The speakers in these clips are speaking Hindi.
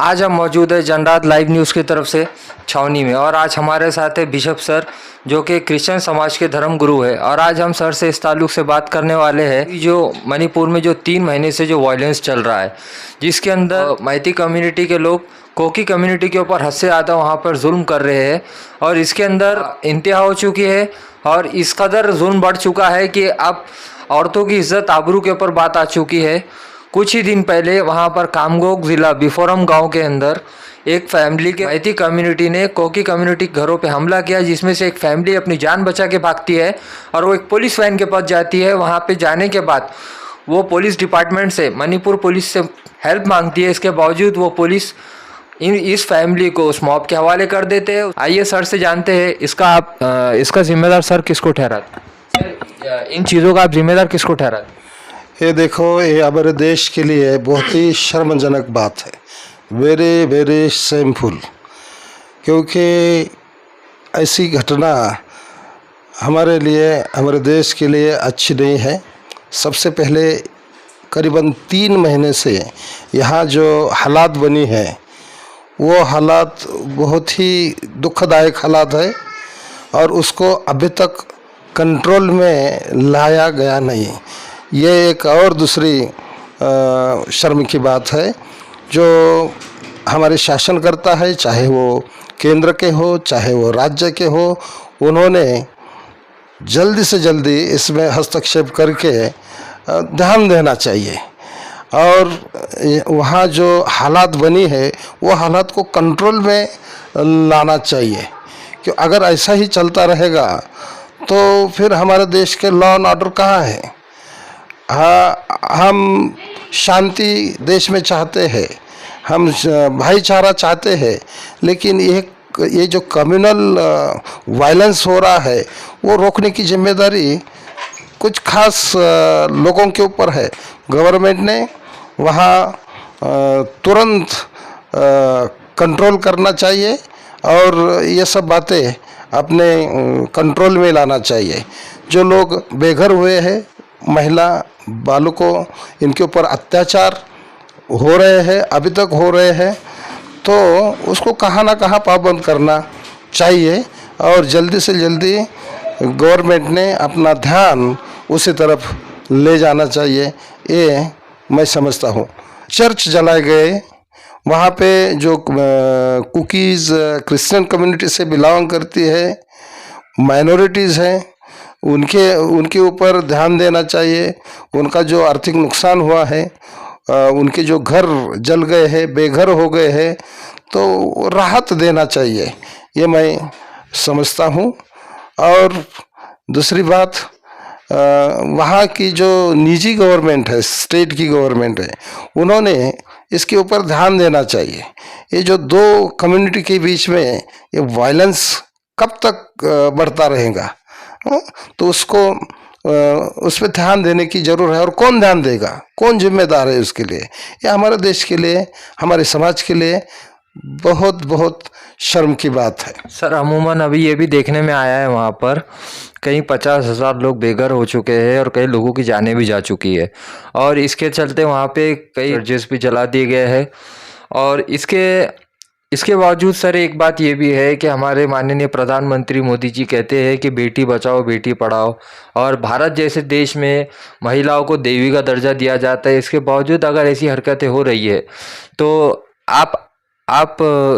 आज हम मौजूद है जनरात लाइव न्यूज़ की तरफ से छावनी में और आज हमारे साथ है बिशप सर जो कि क्रिश्चियन समाज के धर्म गुरु है। और आज हम सर से इस ताल्लुक से बात करने वाले हैं कि जो मणिपुर में जो 3 महीने से जो वायलेंस चल रहा है, जिसके अंदर मैती कम्युनिटी के लोग कोकी कम्युनिटी के ऊपर हद से ज़्यादा वहाँ पर जुल्म कर रहे हैं और इसके अंदर इंतहा हो चुकी है और इस कदर जुल्म बढ़ चुका है कि अब औरतों की इज्जत आबरू के ऊपर बात आ चुकी है। कुछ ही दिन पहले वहां पर कामगोग जिला बिफोरम गांव के अंदर एक फैमिली के मैती कम्युनिटी ने कोकी कम्युनिटी घरों पे हमला किया, जिसमें से एक फैमिली अपनी जान बचा के भागती है और वो एक पुलिस वैन के पास जाती है। वहां पे जाने के बाद वो पुलिस डिपार्टमेंट से, मणिपुर पुलिस से हेल्प मांगती है। इसके बावजूद वो पुलिस इस फैमिली को उस मॉब के हवाले कर देते हैं। आइए सर से जानते हैं इसका जिम्मेदार सर किसको ठहराते हैं? इन चीज़ों का आप जिम्मेदार किसको ठहराते हैं? ये देखो, ये हमारे देश के लिए बहुत ही शर्मजनक बात है, वेरी वेरी शेमफुल, क्योंकि ऐसी घटना हमारे लिए, हमारे देश के लिए अच्छी नहीं है। सबसे पहले करीबन 3 महीने से यहाँ जो हालात बनी है वो हालात बहुत ही दुखदायक हालात है और उसको अभी तक कंट्रोल में लाया गया नहीं। ये एक और दूसरी शर्म की बात है जो हमारे शासनकर्ता है, चाहे वो केंद्र के हो चाहे वो राज्य के हो, उन्होंने जल्दी से जल्दी इसमें हस्तक्षेप करके ध्यान देना चाहिए और वहाँ जो हालात बनी है वो हालात को कंट्रोल में लाना चाहिए। कि अगर ऐसा ही चलता रहेगा तो फिर हमारे देश के लॉ एंड ऑर्डर कहाँ है? हम शांति देश में चाहते हैं, हम भाईचारा चाहते हैं, लेकिन ये जो कम्युनल वायलेंस हो रहा है वो रोकने की जिम्मेदारी कुछ खास लोगों के ऊपर है। गवर्नमेंट ने वहाँ तुरंत कंट्रोल करना चाहिए और ये सब बातें अपने कंट्रोल में लाना चाहिए। जो लोग बेघर हुए हैं, महिला बालकों, इनके ऊपर अत्याचार हो रहे हैं, अभी तक हो रहे हैं, तो उसको कहाँ ना कहाँ पाबंद करना चाहिए और जल्दी से जल्दी गवर्नमेंट ने अपना ध्यान उसी तरफ ले जाना चाहिए, ये मैं समझता हूँ। चर्च जलाए गए, वहाँ पे जो कुकीज़ क्रिश्चियन कम्युनिटी से बिलोंग करती है, माइनॉरिटीज़ हैं, उनके ऊपर ध्यान देना चाहिए। उनका जो आर्थिक नुकसान हुआ है, उनके जो घर जल गए हैं, बेघर हो गए हैं, तो राहत देना चाहिए, ये मैं समझता हूँ। और दूसरी बात, वहाँ की जो निजी गवर्नमेंट है, स्टेट की गवर्नमेंट है, उन्होंने इसके ऊपर ध्यान देना चाहिए। ये जो 2 कम्युनिटी के बीच में ये वायलेंस कब तक बढ़ता रहेगा? तो उसको उस पर ध्यान देने की ज़रूरत है। और कौन ध्यान देगा, कौन जिम्मेदार है उसके लिए? ये हमारे देश के लिए, हमारे समाज के लिए बहुत बहुत शर्म की बात है। सर अमूमन अभी ये भी देखने में आया है वहाँ पर कहीं 50,000 लोग बेघर हो चुके हैं और कई लोगों की जानें भी जा चुकी है और इसके चलते वहाँ पे कई चर्चेस भी जला दिए गए हैं। और इसके बावजूद सर एक बात ये भी है कि हमारे माननीय प्रधानमंत्री मोदी जी कहते हैं कि बेटी बचाओ बेटी पढ़ाओ और भारत जैसे देश में महिलाओं को देवी का दर्जा दिया जाता है। इसके बावजूद अगर ऐसी हरकतें हो रही है तो आप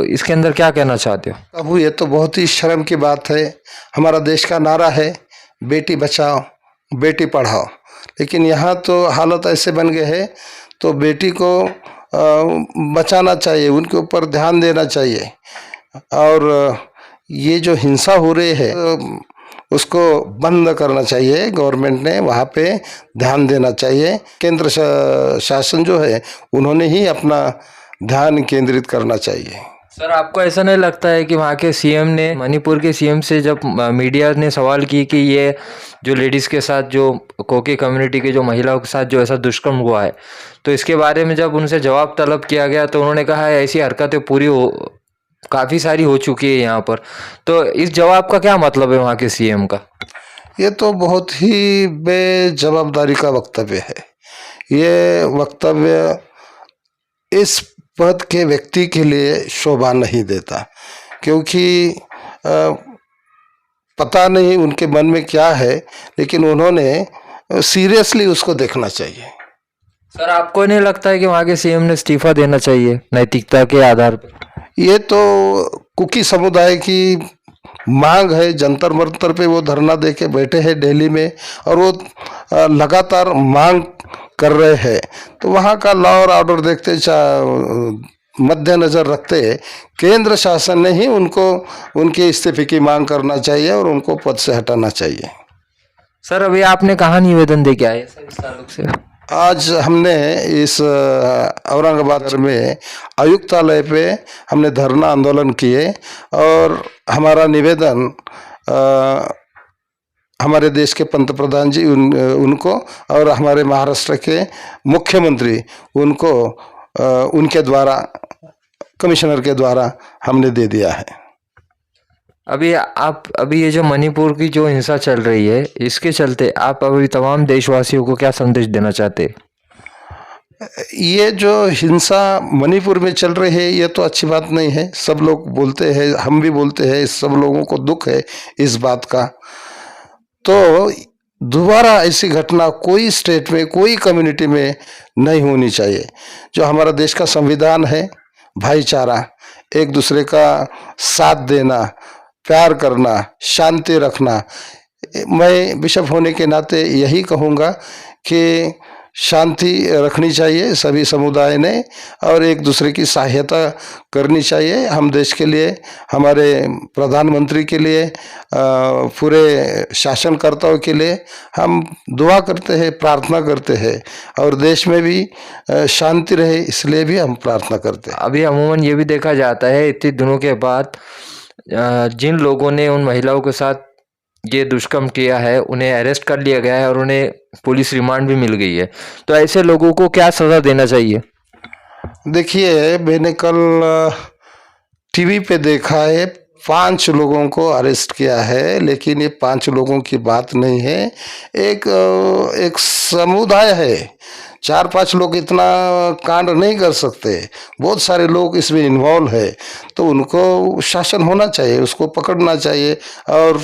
इसके अंदर क्या कहना चाहते हो? अब ये तो बहुत ही शर्म की बात है। हमारा देश का नारा है बेटी बचाओ बेटी पढ़ाओ, लेकिन यहाँ तो हालत ऐसे बन गए हैं, तो बेटी को बचाना चाहिए, उनके ऊपर ध्यान देना चाहिए। और ये जो हिंसा हो रही है उसको बंद करना चाहिए, गवर्नमेंट ने वहाँ पे ध्यान देना चाहिए। केंद्र शासन जो है उन्होंने ही अपना ध्यान केंद्रित करना चाहिए। सर आपको ऐसा नहीं लगता है कि वहाँ के सीएम ने, मणिपुर के सीएम से जब मीडिया ने सवाल की कि ये जो लेडीज़ के साथ, जो कोकी कम्युनिटी के जो महिलाओं के साथ जो ऐसा दुष्कर्म हुआ है, तो इसके बारे में जब उनसे जवाब तलब किया गया तो उन्होंने कहा है ऐसी हरकतें काफ़ी सारी हो चुकी है यहाँ पर। तो इस जवाब का क्या मतलब है वहाँ के सीएम का? ये तो बहुत ही बेजवाबदारी का वक्तव्य है। ये वक्तव्य इस पद के व्यक्ति के लिए शोभा नहीं देता, क्योंकि पता नहीं उनके मन में क्या है, लेकिन उन्होंने सीरियसली उसको देखना चाहिए। सर आपको नहीं लगता है कि वहाँ के सीएम ने इस्तीफा देना चाहिए नैतिकता के आधार पर? ये तो कुकी समुदाय की मांग है, जंतर मंतर पे वो धरना दे के बैठे हैं दिल्ली में, और वो लगातार मांग कर रहे हैं। तो वहाँ का लॉ और ऑर्डर देखते मद्देनजर रखते केंद्र शासन ने ही उनको उनके इस्तीफे की मांग करना चाहिए और उनको पद से हटाना चाहिए। सर अभी आपने कहाँ निवेदन दे के आए सर इस ताल्लुक से? आज हमने इस औरंगाबाद में आयुक्तालय पे हमने धरना आंदोलन किए, और हमारा निवेदन हमारे देश के पंतप्रधान जी उनको और हमारे महाराष्ट्र के मुख्यमंत्री उनको उनके द्वारा, कमिश्नर के द्वारा हमने दे दिया है। अभी ये जो मणिपुर की जो हिंसा चल रही है, इसके चलते आप अभी तमाम देशवासियों को क्या संदेश देना चाहते हैं? ये जो हिंसा मणिपुर में चल रही है ये तो अच्छी बात नहीं है। सब लोग बोलते हैं, हम भी बोलते हैं, सब लोगों को दुख है इस बात का। तो दोबारा ऐसी घटना कोई स्टेट में, कोई कम्युनिटी में नहीं होनी चाहिए। जो हमारा देश का संविधान है, भाईचारा, एक दूसरे का साथ देना, प्यार करना, शांति रखना, मैं बिशप होने के नाते यही कहूँगा कि शांति रखनी चाहिए सभी समुदाय ने, और एक दूसरे की सहायता करनी चाहिए। हम देश के लिए, हमारे प्रधानमंत्री के लिए, पूरे शासनकर्ताओं के लिए हम दुआ करते हैं, प्रार्थना करते हैं, और देश में भी शांति रहे इसलिए भी हम प्रार्थना करते हैं। अभी अमूमन ये भी देखा जाता है इतने दिनों के बाद जिन लोगों ने उन महिलाओं के साथ ये दुष्कर्म किया है उन्हें अरेस्ट कर लिया गया है और उन्हें पुलिस रिमांड भी मिल गई है, तो ऐसे लोगों को क्या सज़ा देना चाहिए? देखिए, मैंने कल टीवी पे देखा है 5 लोगों को अरेस्ट किया है, लेकिन ये 5 लोगों की बात नहीं है, एक समुदाय है। 4-5 लोग इतना कांड नहीं कर सकते, बहुत सारे लोग इसमें इन्वॉल्व है। तो उनको शासन होना चाहिए, उसको पकड़ना चाहिए, और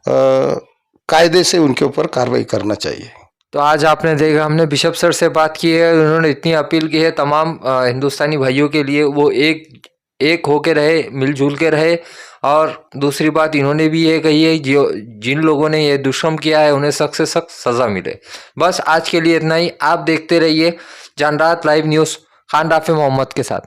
कायदे से उनके ऊपर कार्रवाई करना चाहिए। तो आज आपने देखा, हमने बिशप सर से बात की है, उन्होंने इतनी अपील की है तमाम हिंदुस्तानी भाइयों के लिए, वो एक होके रहे, मिलजुल के रहे। और दूसरी बात इन्होंने भी ये कही है, जिन लोगों ने ये दुष्कर्म किया है उन्हें सख्त से सख्त सज़ा मिले। बस आज के लिए इतना ही। आप देखते रहिए जानरात लाइव न्यूज़, खान राफी मोहम्मद के साथ।